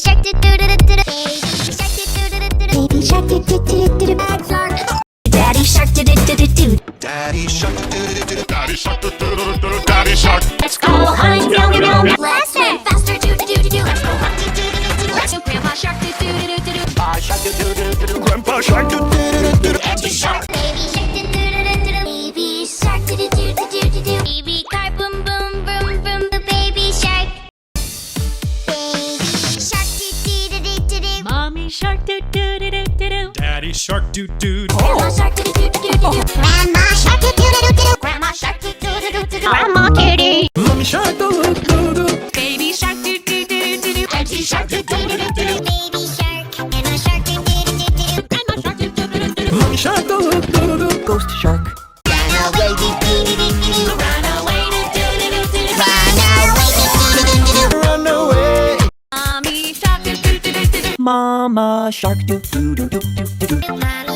shark do do do do do. Baby shark do do do do do. Daddy shark do do do do do. Daddy shark do do do do. Daddy shark do do do do. Daddy shark. Let's go hunt, meow meow meow. Let's swim faster, do do do do do. Let's go hunt, do do do do. Let's go Grandpa shark do do do do do. Grandpa shark do do do do. Grandpa shark do do do do. Daddy shark. Baby shark do do do do do. Baby shark do do do do do do. Baby carp boom boom boom boom. The baby shark. Baby shark do do do do do. Mommy shark do do do do do do. Daddy shark doo doo. Grandma shark do do do do do. Grandma shark do do do do. Grandma shark do do do do do. Grandma kitty. Mommy shark doo doo doo. Baby shark do do do do do. Daddy shark do do do do do. Baby shark. Grandma shark do do do do do. Grandma shark do do do do do. Mommy shark doo doo doo. Ghost shark. Run away do do do do do. Run away do do do do do. Run away do do do do do. Run away. Mommy shark do do do do do. Mama shark doo doo doo doo doo doo. La